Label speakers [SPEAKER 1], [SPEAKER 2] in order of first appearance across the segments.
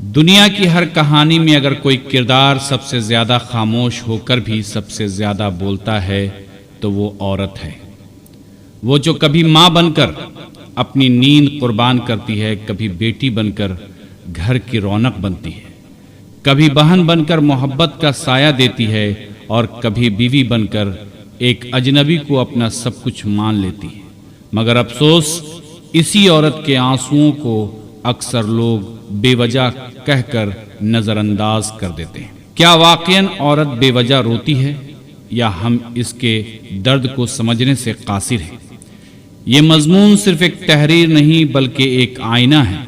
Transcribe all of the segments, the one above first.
[SPEAKER 1] دنیا کی ہر کہانی میں اگر کوئی کردار سب سے زیادہ خاموش ہو کر بھی سب سے زیادہ بولتا ہے تو وہ عورت ہے۔ وہ جو کبھی ماں بن کر اپنی نیند قربان کرتی ہے، کبھی بیٹی بن کر گھر کی رونق بنتی ہے، کبھی بہن بن کر محبت کا سایہ دیتی ہے اور کبھی بیوی بن کر ایک اجنبی کو اپنا سب کچھ مان لیتی ہے۔ مگر افسوس، اسی عورت کے آنسوؤں کو اکثر لوگ بے وجہ کہہ کر نظر انداز کر دیتے ہیں۔ کیا واقعاً عورت بے وجہ روتی ہے یا ہم اس کے درد کو سمجھنے سے قاصر ہیں؟ یہ مضمون صرف ایک تحریر نہیں بلکہ ایک آئینہ ہے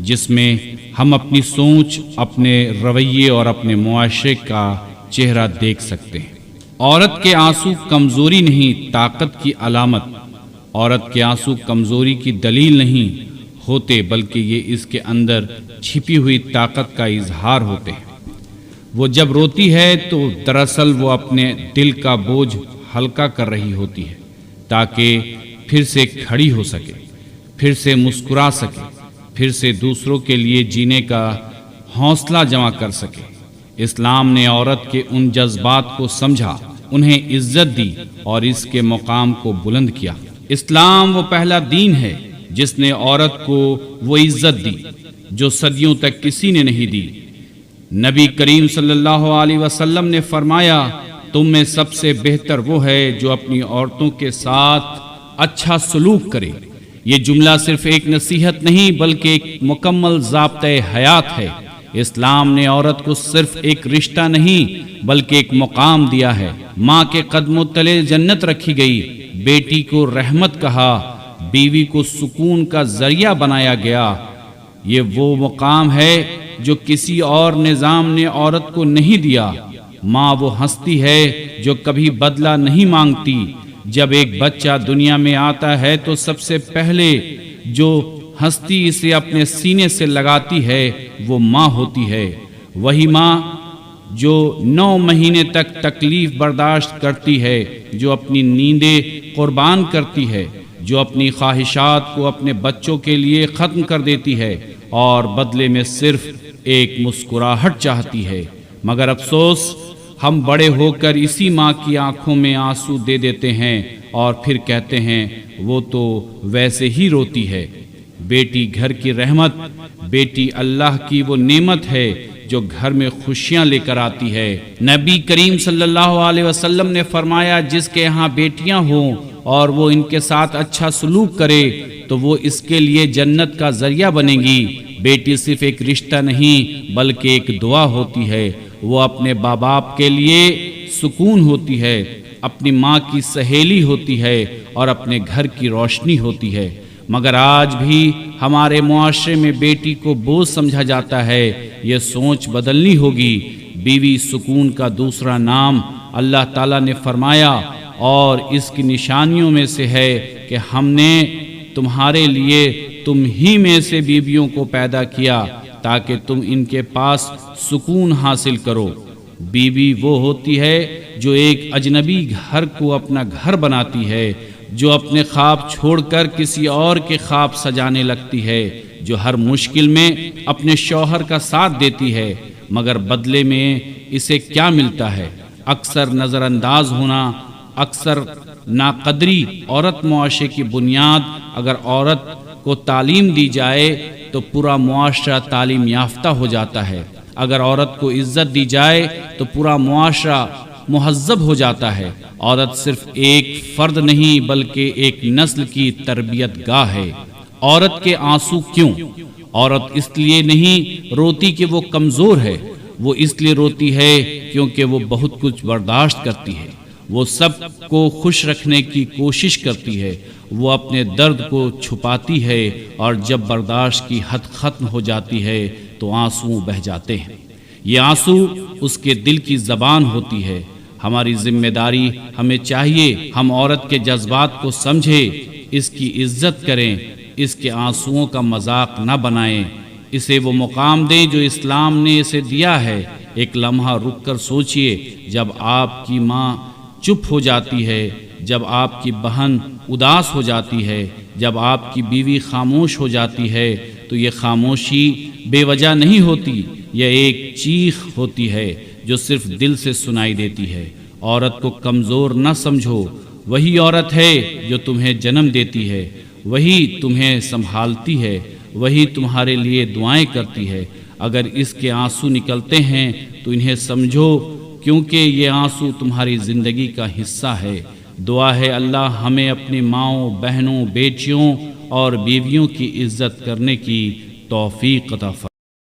[SPEAKER 1] جس میں ہم اپنی سوچ، اپنے رویے اور اپنے معاشرے کا چہرہ دیکھ سکتے ہیں۔ عورت کے آنسو کمزوری نہیں، طاقت کی علامت۔ عورت کے آنسو کمزوری کی دلیل نہیں ہوتے بلکہ یہ اس کے اندر چھپی ہوئی طاقت کا اظہار ہوتے ہیں۔ وہ جب روتی ہے تو دراصل وہ اپنے دل کا بوجھ ہلکا کر رہی ہوتی ہے تاکہ پھر سے کھڑی ہو سکے، پھر سے مسکرا سکے، پھر سے دوسروں کے لیے جینے کا حوصلہ جمع کر سکے۔ اسلام نے عورت کے ان جذبات کو سمجھا، انہیں عزت دی اور اس کے مقام کو بلند کیا۔ اسلام وہ پہلا دین ہے جس نے عورت کو وہ عزت دی جو صدیوں تک کسی نے نہیں دی۔ نبی کریم صلی اللہ علیہ وسلم نے فرمایا، تم میں سب سے بہتر وہ ہے جو اپنی عورتوں کے ساتھ اچھا سلوک کرے۔ یہ جملہ صرف ایک نصیحت نہیں بلکہ ایک مکمل ضابطۂ حیات ہے۔ اسلام نے عورت کو صرف ایک رشتہ نہیں بلکہ ایک مقام دیا ہے۔ ماں کے قدموں تلے جنت رکھی گئی، بیٹی کو رحمت کہا، بیوی کو سکون کا ذریعہ بنایا گیا۔ یہ وہ مقام ہے جو کسی اور نظام نے عورت کو نہیں دیا۔ ماں وہ ہستی ہے جو کبھی بدلہ نہیں مانگتی۔ جب ایک بچہ دنیا میں آتا ہے تو سب سے پہلے جو ہستی اسے اپنے سینے سے لگاتی ہے وہ ماں ہوتی ہے۔ وہی ماں جو 9 مہینے تک تکلیف برداشت کرتی ہے، جو اپنی نیندیں قربان کرتی ہے، جو اپنی خواہشات کو اپنے بچوں کے لیے ختم کر دیتی ہے اور بدلے میں صرف ایک مسکراہٹ چاہتی ہے۔ مگر افسوس، ہم بڑے ہو کر اسی ماں کی آنکھوں میں آنسو دے دیتے ہیں اور پھر کہتے ہیں وہ تو ویسے ہی روتی ہے۔ بیٹی گھر کی رحمت، بیٹی اللہ کی وہ نعمت ہے جو گھر میں خوشیاں لے کر آتی ہے۔ نبی کریم صلی اللہ علیہ وسلم نے فرمایا، جس کے یہاں بیٹیاں ہوں اور وہ ان کے ساتھ اچھا سلوک کرے تو وہ اس کے لیے جنت کا ذریعہ بنے گی۔ بیٹی صرف ایک رشتہ نہیں بلکہ ایک دعا ہوتی ہے۔ وہ اپنے ماں باپ کے لیے سکون ہوتی ہے، اپنی ماں کی سہیلی ہوتی ہے اور اپنے گھر کی روشنی ہوتی ہے۔ مگر آج بھی ہمارے معاشرے میں بیٹی کو بوجھ سمجھا جاتا ہے۔ یہ سوچ بدلنی ہوگی۔ بیوی سکون کا دوسرا نام اللہ تعالیٰ نے فرمایا، اور اس کی نشانیوں میں سے ہے کہ ہم نے تمہارے لیے تم ہی میں سے بیویوں کو پیدا کیا تاکہ تم ان کے پاس سکون حاصل کرو۔ بیوی وہ ہوتی ہے جو ایک اجنبی گھر کو اپنا گھر بناتی ہے، جو اپنے خواب چھوڑ کر کسی اور کے خواب سجانے لگتی ہے، جو ہر مشکل میں اپنے شوہر کا ساتھ دیتی ہے، مگر بدلے میں اسے کیا ملتا ہے؟ اکثر نظر انداز ہونا، اکثر ناقدری۔ عورت معاشرے کی بنیاد۔ اگر عورت کو تعلیم دی جائے تو پورا معاشرہ تعلیم یافتہ ہو جاتا ہے۔ اگر عورت کو عزت دی جائے تو پورا معاشرہ مہذب ہو جاتا ہے۔ عورت صرف ایک فرد نہیں بلکہ ایک نسل کی تربیت گاہ ہے۔ عورت کے آنسو کیوں؟ عورت اس لیے نہیں روتی کہ وہ کمزور ہے، وہ اس لیے روتی ہے کیونکہ وہ بہت کچھ برداشت کرتی ہے۔ وہ سب کو خوش رکھنے کی کوشش کرتی ہے، وہ اپنے درد کو چھپاتی ہے اور جب برداشت کی حد ختم ہو جاتی ہے تو آنسو بہہ جاتے ہیں۔ یہ آنسو اس کے دل کی زبان ہوتی ہے۔ ہماری ذمہ داری، ہمیں چاہیے ہم عورت کے جذبات کو سمجھیں، اس کی عزت کریں، اس کے آنسوؤں کا مذاق نہ بنائیں، اسے وہ مقام دیں جو اسلام نے اسے دیا ہے۔ ایک لمحہ رک کر سوچئے، جب آپ کی ماں چپ ہو جاتی ہے، جب آپ کی بہن اداس ہو جاتی ہے، جب آپ کی بیوی خاموش ہو جاتی ہے تو یہ خاموشی بے وجہ نہیں ہوتی، یہ ایک چیخ ہوتی ہے جو صرف دل سے سنائی دیتی ہے۔ عورت کو کمزور نہ سمجھو، وہی عورت ہے جو تمہیں جنم دیتی ہے، وہی تمہیں سنبھالتی ہے، وہی تمہارے لیے دعائیں کرتی ہے۔ اگر اس کے آنسو نکلتے ہیں تو انہیں سمجھو، کیونکہ یہ آنسو تمہاری زندگی کا حصہ ہے۔ دعا ہے اللہ ہمیں اپنی ماؤں، بہنوں، بیٹیوں اور بیویوں کی عزت کرنے کی توفیق عطا فرمائے۔